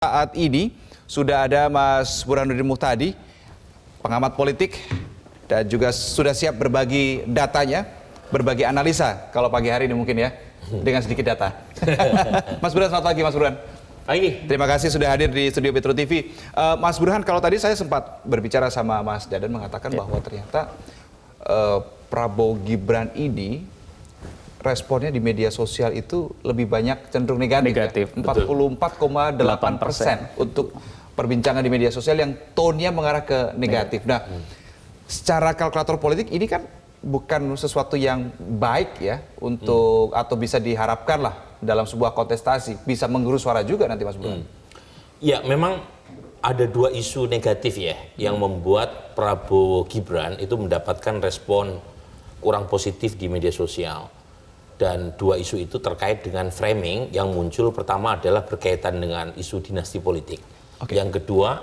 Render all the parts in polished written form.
Saat ini sudah ada Mas Burhanuddin Muhtadi, pengamat politik, dan juga sudah siap berbagi datanya, berbagi analisa kalau pagi hari ini mungkin ya, dengan sedikit data. Mas Burhan, selamat pagi Mas Burhan. Pagi. Terima kasih sudah hadir di studio Metro TV. Mas Burhan, kalau tadi saya sempat berbicara sama Mas Dadan mengatakan bahwa ternyata Prabowo Gibran ini responnya di media sosial itu lebih banyak cenderung negatif. 44,8% untuk perbincangan di media sosial yang tone-nya mengarah ke negatif. Nah, secara kalkulator politik ini kan bukan sesuatu yang baik ya untuk atau bisa diharapkan lah dalam sebuah kontestasi, bisa menggerus suara juga nanti Mas Burhan. Ya, memang ada dua isu negatif ya yang membuat Prabowo Gibran itu mendapatkan respon kurang positif di media sosial. Dan dua isu itu terkait dengan framing yang muncul. Pertama adalah berkaitan dengan isu dinasti politik. Yang kedua,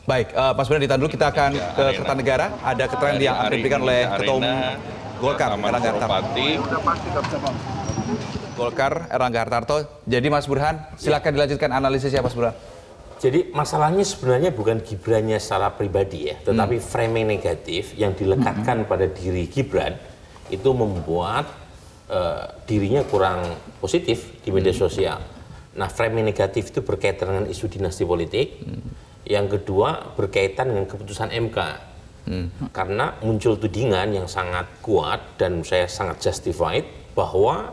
baik, Mas Burhan ditahan dulu, kita akan ke Kertanegara. Ada keterangan yang akan diberikan oleh Ketua Umum Golkar, Erlangga Hartarto. Jadi Mas Burhan, silakan dilanjutkan analisisnya Mas Burhan. Jadi masalahnya sebenarnya bukan Gibrannya secara pribadi ya, tetapi framing negatif yang dilekatkan pada diri Gibran itu membuat dirinya kurang positif di media sosial. Nah, framing negatif itu berkaitan dengan isu dinasti politik. Yang kedua berkaitan dengan keputusan MK. Karena muncul tudingan yang sangat kuat dan saya sangat justified bahwa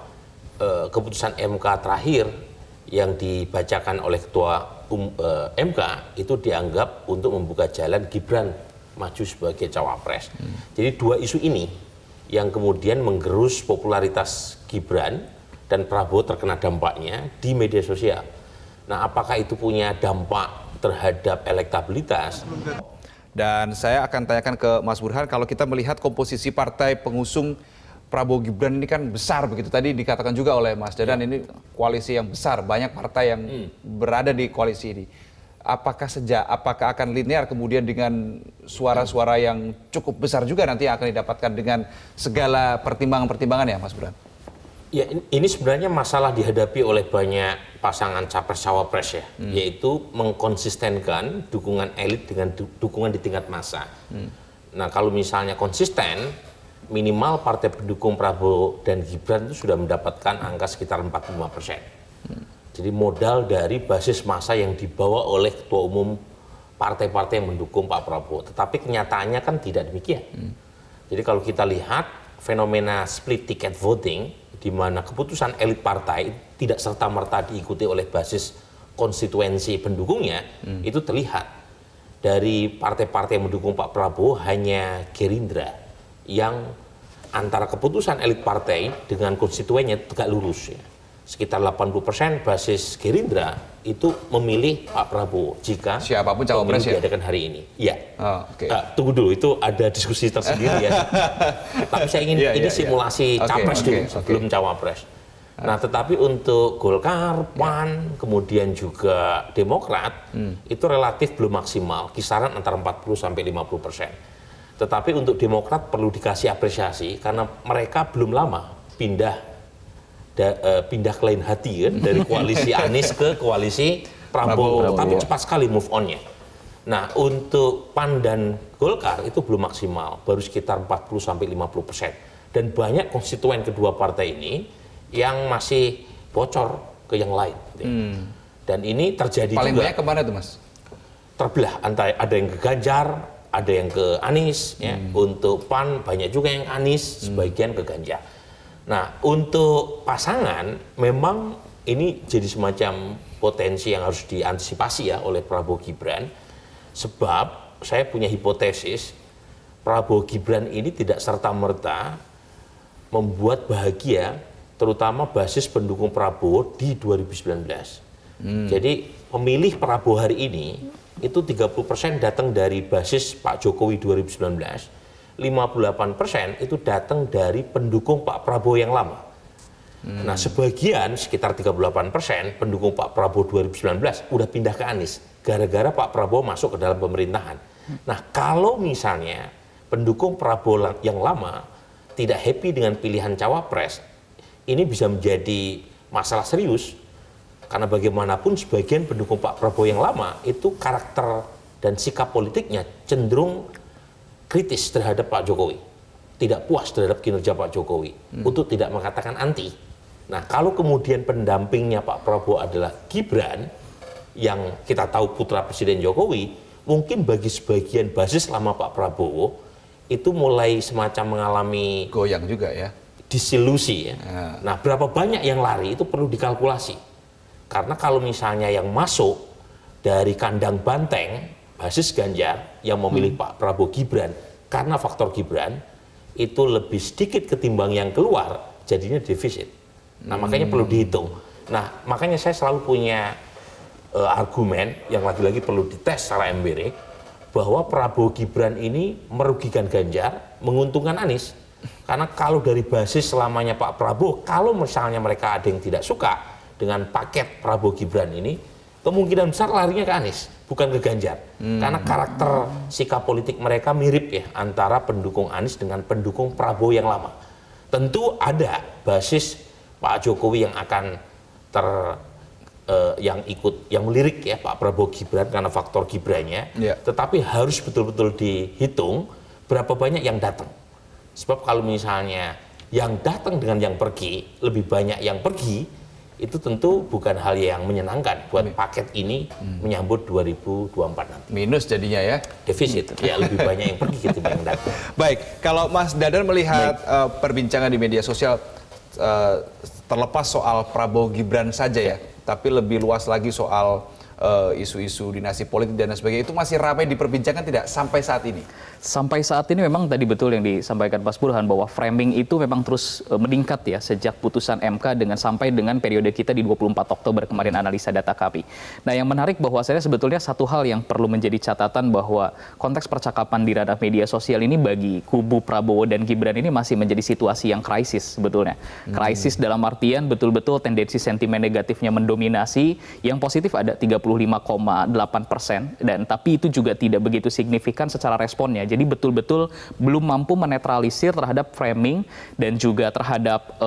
keputusan MK terakhir yang dibacakan oleh Ketua MK itu dianggap untuk membuka jalan Gibran maju sebagai cawapres. Jadi dua isu ini yang kemudian menggerus popularitas Gibran dan Prabowo terkena dampaknya di media sosial. Nah, apakah itu punya dampak terhadap elektabilitas? Dan saya akan tanyakan ke Mas Burhan, kalau kita melihat komposisi partai pengusung Prabowo Gibran ini kan besar begitu. Tadi dikatakan juga oleh Mas Dadan, ini koalisi yang besar, banyak partai yang berada di koalisi ini. Apakah akan linear kemudian dengan suara-suara yang cukup besar juga nanti yang akan didapatkan dengan segala pertimbangan-pertimbangan ya Mas Burhan? Ya, ini sebenarnya masalah dihadapi oleh banyak pasangan capres-cawapres ya, yaitu mengkonsistenkan dukungan elit dengan dukungan di tingkat massa. Nah, kalau misalnya konsisten, minimal partai pendukung Prabowo dan Gibran itu sudah mendapatkan angka sekitar 45%. Jadi modal dari basis massa yang dibawa oleh ketua umum partai-partai yang mendukung Pak Prabowo. Tetapi kenyataannya kan tidak demikian. Jadi kalau kita lihat fenomena split ticket voting, di mana keputusan elit partai tidak serta-merta diikuti oleh basis konstituensi pendukungnya, itu terlihat. Dari partai-partai yang mendukung Pak Prabowo hanya Gerindra yang antara keputusan elit partai dengan konstituennya tegak lurus ya. Sekitar 80% basis Gerindra itu memilih Pak Prabowo jika siapapun cawapres ya diadakan hari ini. Iya. Oh, okay. Tunggu dulu, itu ada diskusi tersendiri ya. Tapi saya ingin ini simulasi capres dulu sebelum cawapres. Nah, tetapi untuk Golkar, PAN, kemudian juga Demokrat itu relatif belum maksimal, kisaran antara 40 sampai 50%. Tetapi untuk Demokrat perlu dikasih apresiasi karena mereka belum lama pindah ke lain hati kan, dari koalisi Anies ke koalisi Prabowo. Tapi cepat sekali move on-nya. Nah, untuk PAN dan Golkar itu belum maksimal, baru sekitar 40-50%. Dan banyak konstituen kedua partai ini yang masih bocor ke yang lain. Dan ini terjadi paling juga. Paling banyak kemana tuh Mas? Terbelah, ada yang ke Ganjar, ada yang ke Anies. Ya. Untuk PAN banyak juga yang Anies, sebagian ke Ganjar. Nah, untuk pasangan memang ini jadi semacam potensi yang harus diantisipasi ya oleh Prabowo Gibran. Sebab saya punya hipotesis Prabowo Gibran ini tidak serta-merta membuat bahagia terutama basis pendukung Prabowo di 2019. Jadi pemilih Prabowo hari ini itu 30% datang dari basis Pak Jokowi 2019. 58% itu datang dari pendukung Pak Prabowo yang lama. Nah, sebagian sekitar 38% pendukung Pak Prabowo 2019 udah pindah ke Anies gara-gara Pak Prabowo masuk ke dalam pemerintahan. Nah, kalau misalnya pendukung Prabowo yang lama tidak happy dengan pilihan cawapres, ini bisa menjadi masalah serius Karena bagaimanapun sebagian pendukung Pak Prabowo yang lama itu karakter dan sikap politiknya cenderung kritis terhadap Pak Jokowi. Tidak puas terhadap kinerja Pak Jokowi. Untuk tidak mengatakan anti. Nah, kalau kemudian pendampingnya Pak Prabowo adalah Gibran, yang kita tahu putra Presiden Jokowi, mungkin bagi sebagian basis lama Pak Prabowo, itu mulai semacam mengalami Goyang juga ya. disilusi ya. Nah, berapa banyak yang lari itu perlu dikalkulasi. Karena kalau misalnya yang masuk dari kandang banteng, basis Ganjar yang memilih Pak Prabowo Gibran, karena faktor Gibran, itu lebih sedikit ketimbang yang keluar, jadinya defisit. Nah, makanya perlu dihitung. Nah, makanya saya selalu punya argumen yang lagi-lagi perlu dites secara empirik, bahwa Prabowo Gibran ini merugikan Ganjar, menguntungkan Anies. Karena kalau dari basis selamanya Pak Prabowo, kalau misalnya mereka ada yang tidak suka dengan paket Prabowo Gibran ini, kemungkinan besar larinya ke Anies, bukan ke Ganjar. Karena karakter sikap politik mereka mirip ya, antara pendukung Anies dengan pendukung Prabowo yang lama. Tentu ada basis Pak Jokowi yang akan yang melirik ya Pak Prabowo Gibran karena faktor Gibrannya, tetapi harus betul-betul dihitung berapa banyak yang datang. Sebab kalau misalnya yang datang dengan yang pergi, lebih banyak yang pergi, itu tentu bukan hal yang menyenangkan buat paket ini menyambut 2024 nanti. Minus jadinya ya. Defisit, ya lebih banyak yang pergi ketimbang yang datang. Baik, kalau Mas Dadan melihat perbincangan di media sosial, terlepas soal Prabowo Gibran saja ya, tapi lebih luas lagi soal isu-isu dinasti politik dan sebagainya, itu masih ramai diperbincangkan tidak sampai saat ini? Sampai saat ini memang tadi betul yang disampaikan Mas Burhan, bahwa framing itu memang terus meningkat ya sejak putusan MK sampai dengan periode kita di 24 Oktober kemarin analisa data kami. Nah, yang menarik bahwa saya sebetulnya satu hal yang perlu menjadi catatan, bahwa konteks percakapan di ranah media sosial ini bagi kubu Prabowo dan Gibran ini masih menjadi situasi yang krisis sebetulnya. Krisis dalam artian betul-betul tendensi sentimen negatifnya mendominasi, yang positif ada 35,8%, dan tapi itu juga tidak begitu signifikan secara responnya. Jadi betul-betul belum mampu menetralisir terhadap framing dan juga terhadap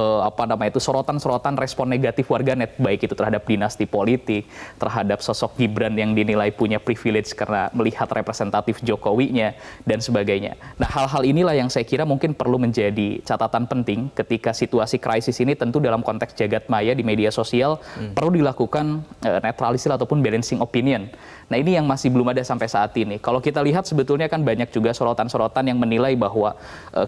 sorotan-sorotan respon negatif warganet, baik itu terhadap dinasti politik, terhadap sosok Gibran yang dinilai punya privilege karena melihat representatif Jokowinya dan sebagainya. Nah, hal-hal inilah yang saya kira mungkin perlu menjadi catatan penting ketika situasi krisis ini, tentu dalam konteks jagat maya di media sosial perlu dilakukan netralisir ataupun balancing opinion. Nah, ini yang masih belum ada sampai saat ini. Kalau kita lihat sebetulnya kan banyak juga sorotan-sorotan yang menilai bahwa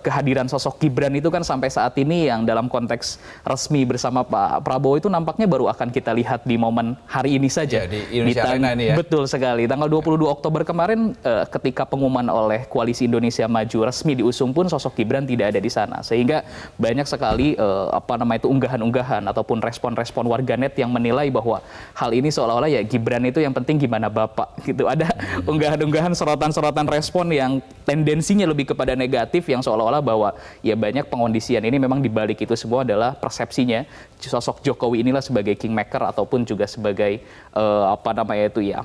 kehadiran sosok Gibran itu kan sampai saat ini yang dalam konteks resmi bersama Pak Prabowo itu nampaknya baru akan kita lihat di momen hari ini saja. Ya, di Indonesia Arena ini ya. Betul sekali. Tanggal 22 Oktober kemarin ketika pengumuman oleh Koalisi Indonesia Maju resmi diusung pun sosok Gibran tidak ada di sana. Sehingga banyak sekali unggahan-unggahan ataupun respon-respon warganet yang menilai bahwa hal ini seolah-olah ya Gibran itu yang penting gimana Bapak gitu. Ada unggahan-unggahan, sorotan-sorotan respon yang tendensinya lebih kepada negatif, yang seolah-olah bahwa ya banyak pengondisian ini memang dibalik itu semua adalah persepsinya sosok Jokowi inilah sebagai kingmaker ataupun juga sebagai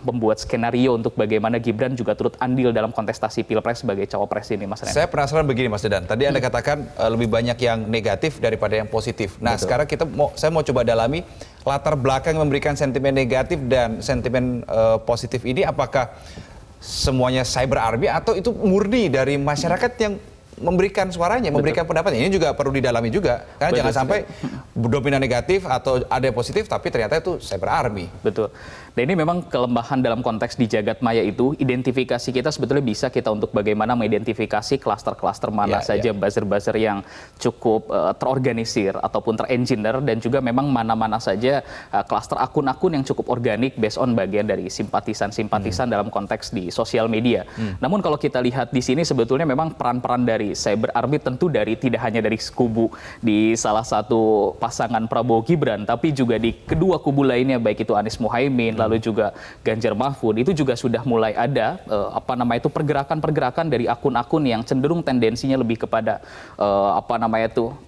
membuat skenario untuk bagaimana Gibran juga turut andil dalam kontestasi Pilpres sebagai cawapres ini, Mas Ren. Saya penasaran begini, Mas Dadan. Tadi Anda katakan lebih banyak yang negatif daripada yang positif. Nah, betul. Sekarang saya mau coba dalami latar belakang memberikan sentimen negatif dan sentimen positif ini, apakah semuanya cyber army atau itu murni dari masyarakat yang memberikan suaranya, memberikan pendapatnya? Ini juga perlu didalami juga, karena jangan sampai dominan negatif atau ada yang positif tapi ternyata itu cyber army. Betul. Dan ini memang kelemahan dalam konteks di jagat maya itu, identifikasi kita sebetulnya bisa kita untuk bagaimana mengidentifikasi klaster-klaster mana saja buzzer-buzzer yang cukup terorganisir ataupun terengineer, dan juga memang mana-mana saja klaster akun-akun yang cukup organik based on bagian dari simpatisan-simpatisan dalam konteks di sosial media. Namun kalau kita lihat di sini sebetulnya memang peran-peran dari cyber army tentu tidak hanya dari kubu di salah satu pasangan Prabowo Gibran, tapi juga di kedua kubu lainnya, baik itu Anies Muhaimin lalu juga Ganjar Mahfud, itu juga sudah mulai ada pergerakan-pergerakan dari akun-akun yang cenderung tendensinya lebih kepada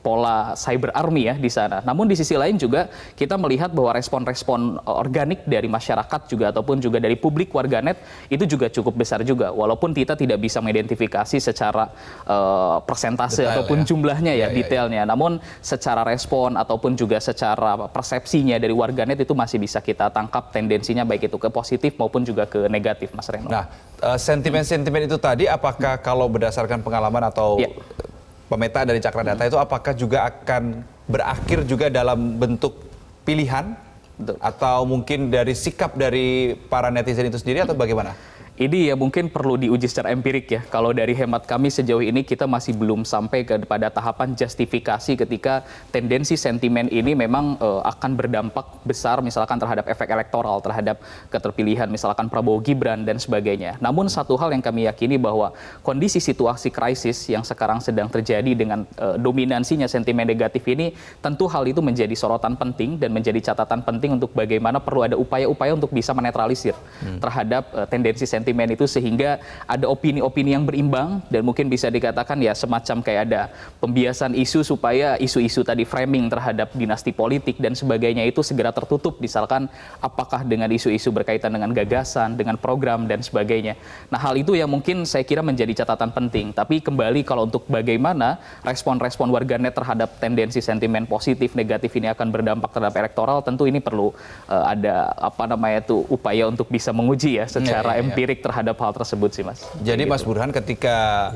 pola cyber army ya di sana. Namun di sisi lain juga kita melihat bahwa respon-respon organik dari masyarakat juga ataupun juga dari publik warganet itu juga cukup besar juga, walaupun kita tidak bisa mengidentifikasi secara persentase Detail ataupun ya. jumlahnya ya, Iya, iya, detailnya. Namun secara respon ataupun juga secara persepsinya dari warganet itu masih bisa kita tangkap tendensinya baik itu ke positif maupun juga ke negatif, Mas Reno. Nah, sentimen-sentimen itu tadi apakah kalau berdasarkan pengalaman atau Iya. pemetaan dari Cakra Data itu apakah juga akan berakhir juga dalam bentuk pilihan Betul. atau mungkin dari sikap dari para netizen itu sendiri atau bagaimana? Ini ya mungkin perlu diuji secara empirik ya. Kalau dari hemat kami sejauh ini kita masih belum sampai pada tahapan justifikasi ketika tendensi sentimen ini memang akan berdampak besar misalkan terhadap efek elektoral, terhadap keterpilihan misalkan Prabowo Gibran dan sebagainya. Namun satu hal yang kami yakini bahwa kondisi situasi krisis yang sekarang sedang terjadi dengan dominansinya sentimen negatif ini, tentu hal itu menjadi sorotan penting dan menjadi catatan penting untuk bagaimana perlu ada upaya-upaya untuk bisa menetralisir terhadap tendensi sentimen itu sehingga ada opini-opini yang berimbang dan mungkin bisa dikatakan ya semacam kayak ada pembiasan isu supaya isu-isu tadi framing terhadap dinasti politik dan sebagainya itu segera tertutup, misalkan apakah dengan isu-isu berkaitan dengan gagasan, dengan program dan sebagainya. Nah, hal itu yang mungkin saya kira menjadi catatan penting. Tapi kembali kalau untuk bagaimana respon-respon warganet terhadap tendensi sentimen positif negatif ini akan berdampak terhadap elektoral, tentu ini perlu ada upaya untuk bisa menguji ya secara empirik terhadap hal tersebut sih, Mas. Jadi Mas Burhan ketika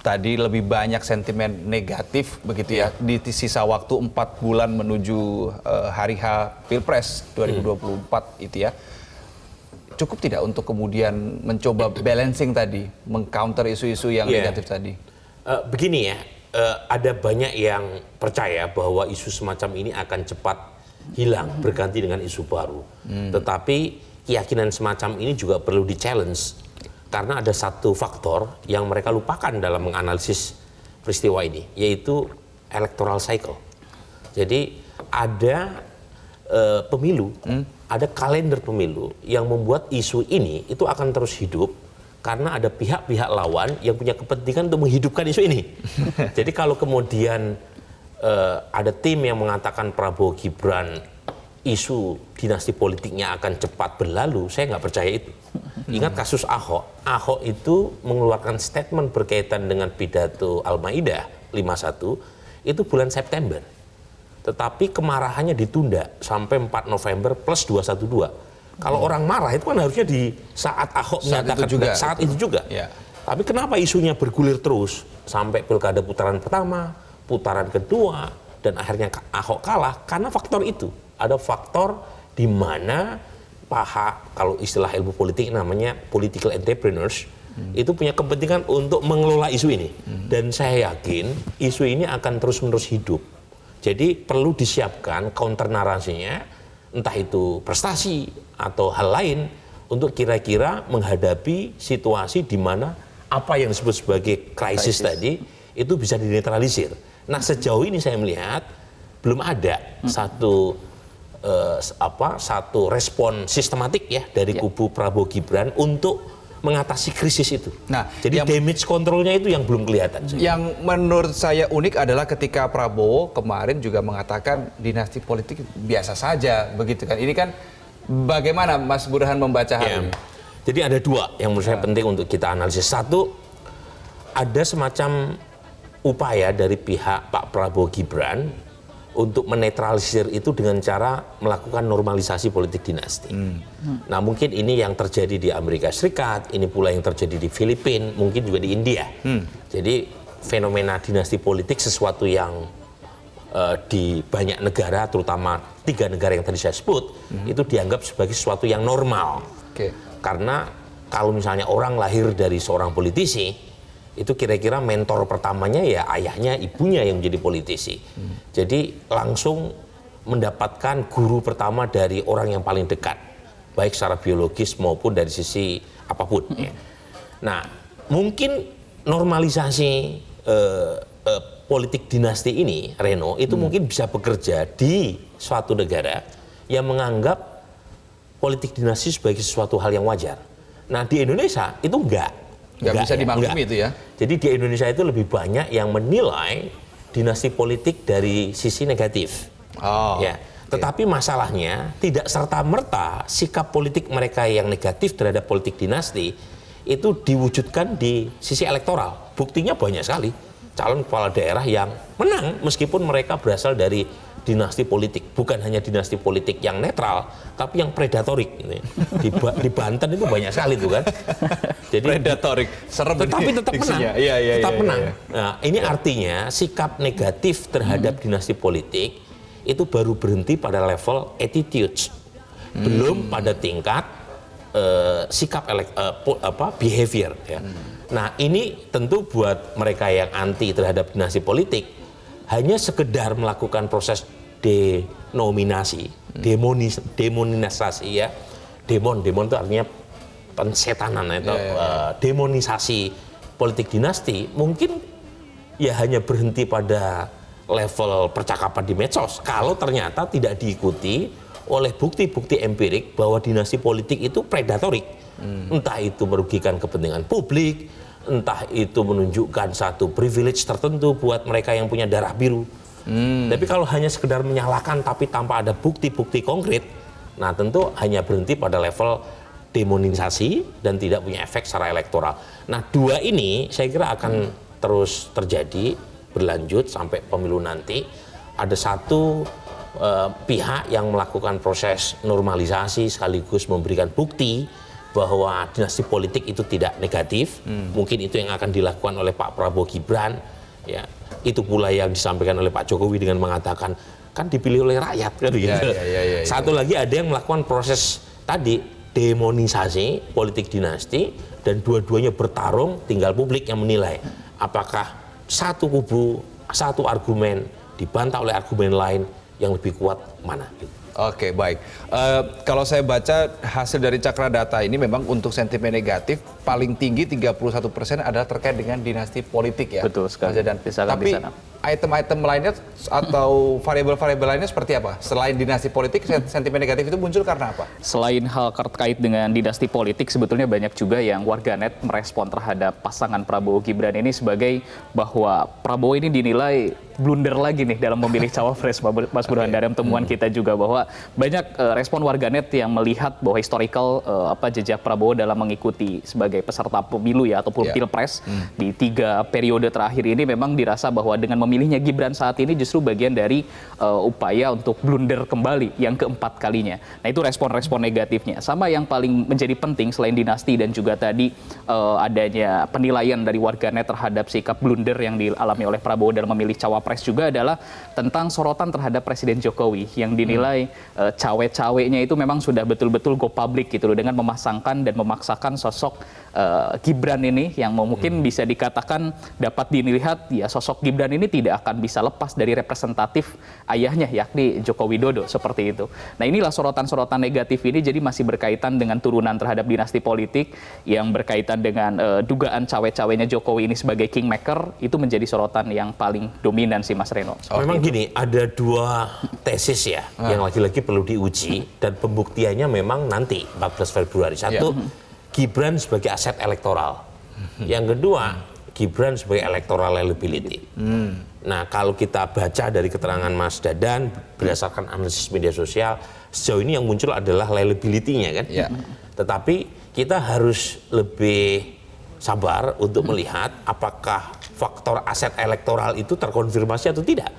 tadi lebih banyak sentimen negatif begitu ya di sisa waktu 4 bulan menuju hari H Pilpres 2024 itu ya. Cukup tidak untuk kemudian mencoba balancing tadi, mengcounter isu-isu yang negatif tadi? Begini ya, ada banyak yang percaya bahwa isu semacam ini akan cepat hilang berganti dengan isu baru. Tetapi keyakinan semacam ini juga perlu di-challenge karena ada satu faktor yang mereka lupakan dalam menganalisis peristiwa ini, yaitu electoral cycle. Jadi ada pemilu, ada kalender pemilu yang membuat isu ini itu akan terus hidup karena ada pihak-pihak lawan yang punya kepentingan untuk menghidupkan isu ini. Jadi kalau kemudian ada tim yang mengatakan Prabowo Gibran isu dinasti politiknya akan cepat berlalu, saya nggak percaya itu. Ingat kasus Ahok. Ahok itu mengeluarkan statement berkaitan dengan pidato Al-Maidah 51 itu bulan September. Tetapi kemarahannya ditunda sampai 4 November plus 212. Kalau orang marah itu kan harusnya di saat Ahok menyatakan saat itu juga. Ya. Tapi kenapa isunya bergulir terus sampai pilkada putaran pertama, putaran kedua, dan akhirnya Ahok kalah? Karena faktor itu. Ada faktor di mana kalau istilah ilmu politik namanya political entrepreneurs, itu punya kepentingan untuk mengelola isu ini. Dan saya yakin isu ini akan terus-menerus hidup. Jadi perlu disiapkan counter narasinya, entah itu prestasi atau hal lain, untuk kira-kira menghadapi situasi di mana apa yang disebut sebagai krisis tadi, itu bisa dinetralisir. Nah, sejauh ini saya melihat belum ada satu respon sistematik ya dari kubu Prabowo Gibran untuk mengatasi krisis itu. Nah, jadi damage controlnya itu yang belum kelihatan. Yang menurut saya unik adalah ketika Prabowo kemarin juga mengatakan dinasti politik biasa saja, begitu kan? Ini kan bagaimana Mas Burhan membaca hal ini? Jadi ada dua yang menurut saya penting untuk kita analisis. Satu, ada semacam upaya dari pihak Pak Prabowo Gibran untuk menetralisir itu dengan cara melakukan normalisasi politik dinasti. Nah, mungkin ini yang terjadi di Amerika Serikat, ini pula yang terjadi di Filipina, mungkin juga di India. Jadi fenomena dinasti politik sesuatu yang di banyak negara, terutama 3 negara yang tadi saya sebut, itu dianggap sebagai sesuatu yang normal. Karena kalau misalnya orang lahir dari seorang politisi, itu kira-kira mentor pertamanya ya ayahnya, ibunya yang menjadi politisi. Jadi langsung mendapatkan guru pertama dari orang yang paling dekat, baik secara biologis maupun dari sisi apapun. Ya. Nah, mungkin normalisasi politik dinasti ini, Reno, itu mungkin bisa bekerja di suatu negara yang menganggap politik dinasti sebagai sesuatu hal yang wajar. Nah, di Indonesia itu enggak bisa dimaklumi itu ya. Jadi di Indonesia itu lebih banyak yang menilai dinasti politik dari sisi negatif. Tetapi masalahnya tidak serta-merta sikap politik mereka yang negatif terhadap politik dinasti itu diwujudkan di sisi elektoral. Buktinya banyak sekali calon kepala daerah yang menang meskipun mereka berasal dari dinasti politik. Bukan hanya dinasti politik yang netral, tapi yang predatorik. Di Banten itu banyak sekali tuh kan. Jadi Predatorik, serem tetapi ini tetap menang. diksinya. Iya, iya, Tetap iya, menang. iya. Nah, ini artinya sikap negatif terhadap dinasti politik itu baru berhenti pada level attitudes. Belum pada tingkat sikap behavior ya. Nah, ini tentu buat mereka yang anti terhadap dinasti politik hanya sekedar melakukan proses denominasi, demonisasi ya. Demon itu artinya pensetanan atau demonisasi politik dinasti mungkin ya hanya berhenti pada level percakapan di medsos kalau ternyata tidak diikuti oleh bukti-bukti empirik bahwa dinasti politik itu predatorik. Entah itu merugikan kepentingan publik, entah itu menunjukkan satu privilege tertentu buat mereka yang punya darah biru. Tapi kalau hanya sekedar menyalahkan tapi tanpa ada bukti-bukti konkret, nah tentu hanya berhenti pada level demonisasi dan tidak punya efek secara elektoral. Nah, dua ini saya kira akan terus terjadi, berlanjut sampai pemilu nanti. Ada satu pihak yang melakukan proses normalisasi sekaligus memberikan bukti bahwa dinasti politik itu tidak negatif. Mungkin itu yang akan dilakukan oleh Pak Prabowo Gibran. Ya, itu pula yang disampaikan oleh Pak Jokowi dengan mengatakan kan dipilih oleh rakyat kan gitu. Satu lagi ada yang melakukan proses tadi demonisasi politik dinasti dan dua-duanya bertarung, tinggal publik yang menilai apakah satu kubu, satu argumen dibantah oleh argumen lain yang lebih kuat mana. Oke, baik. Kalau saya baca hasil dari Cakra Data ini memang untuk sentimen negatif paling tinggi 31% adalah terkait dengan dinasti politik ya. Betul sekali. Mas Dadan. Misalkan Tapi di sana. item-item lainnya atau variabel-variabel lainnya seperti apa? Selain dinasti politik, sentimen negatif itu muncul karena apa? Selain hal terkait dengan dinasti politik, sebetulnya banyak juga yang warganet merespon terhadap pasangan Prabowo Gibran ini sebagai bahwa Prabowo ini dinilai blunder lagi nih dalam memilih cawapres. Mas Burhan, dalam temuan kita juga bahwa banyak respon warganet yang melihat bahwa historical jejak Prabowo dalam mengikuti sebagai peserta pemilu ya ataupun pilpres di 3 periode terakhir ini memang dirasa bahwa dengan memilihnya Gibran saat ini justru bagian dari upaya untuk blunder kembali yang keempat kalinya. Nah, itu respon-respon negatifnya. Sama yang paling menjadi penting selain dinasti dan juga tadi adanya penilaian dari warganet terhadap sikap blunder yang dialami oleh Prabowo dalam memilih cawapres juga adalah tentang sorotan terhadap Presiden Jokowi yang dinilai cawe-cawenya itu memang sudah betul-betul go public gitu loh, dengan memasangkan dan memaksakan sosok Gibran ini yang mungkin bisa dikatakan dapat dilihat ya sosok Gibran ini tidak akan bisa lepas dari representatif ayahnya yakni Joko Widodo seperti itu. Nah, inilah sorotan-sorotan negatif ini jadi masih berkaitan dengan turunan terhadap dinasti politik yang berkaitan dengan dugaan cawe-cawenya Jokowi ini sebagai kingmaker itu menjadi sorotan yang paling dominan sih Mas Reno. Memang gini, ada 2 tesis ya yang lagi-lagi perlu diuji dan pembuktiannya memang nanti 14 Februari. Satu, Gibran sebagai aset elektoral. Yang kedua, Gibran sebagai electoral liability. Nah, kalau kita baca dari keterangan Mas Dadan berdasarkan analisis media sosial, sejauh ini yang muncul adalah liability-nya kan. Tetapi kita harus lebih sabar untuk melihat apakah faktor aset elektoral itu terkonfirmasi atau tidak.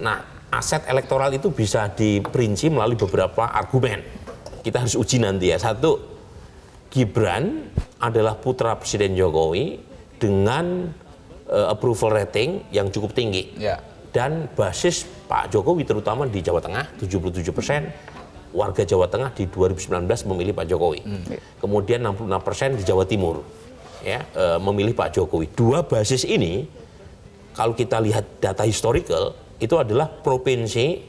Nah, aset elektoral itu bisa diperinci melalui beberapa argumen. Kita harus uji nanti ya. Satu, Gibran adalah putra Presiden Jokowi dengan approval rating yang cukup tinggi. Dan basis Pak Jokowi terutama di Jawa Tengah 77%, warga Jawa Tengah di 2019 memilih Pak Jokowi. Kemudian 66% di Jawa Timur ya memilih Pak Jokowi. 2 basis ini kalau kita lihat data historical itu adalah provinsi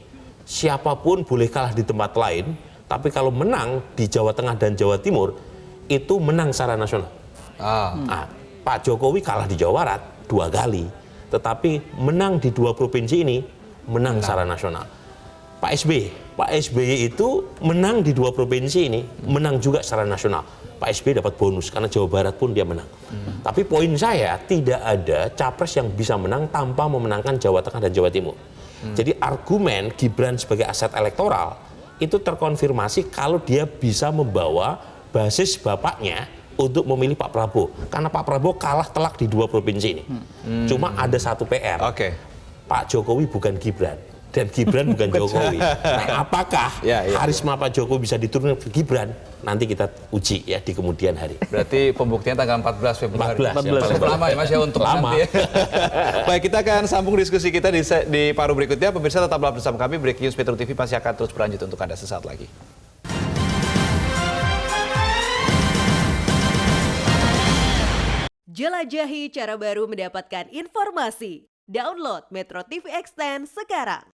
siapapun boleh kalah di tempat lain, tapi kalau menang di Jawa Tengah dan Jawa Timur itu menang secara nasional. Nah, Pak Jokowi kalah di Jawa Barat 2 kali, tetapi menang di 2 provinsi ini menang secara nasional. Pak SBY itu menang di 2 provinsi ini menang juga secara nasional. Pak SBY dapat bonus karena Jawa Barat pun dia menang. Tapi poin saya, tidak ada capres yang bisa menang tanpa memenangkan Jawa Tengah dan Jawa Timur. Jadi argumen Gibran sebagai aset elektoral itu terkonfirmasi kalau dia bisa membawa basis bapaknya untuk memilih Pak Prabowo. Karena Pak Prabowo kalah telak di 2 provinsi ini. Cuma ada satu PR. Oke. Pak Jokowi bukan Gibran. Dan Gibran bukan Jokowi. Nah, apakah karisma Pak Jokowi bisa diturunkan ke Gibran? Nanti kita uji ya di kemudian hari. Berarti pembuktian tanggal 14 Februari. 14, Yang paling lama ya Mas ya untuk Lama. nanti. Baik, kita akan sambung diskusi kita di paruh berikutnya. Pemirsa tetaplah bersama kami. Breaking News Metro TV masih akan terus berlanjut untuk Anda sesaat lagi. Jelajahi cara baru mendapatkan informasi. Download Metro TV Extend sekarang.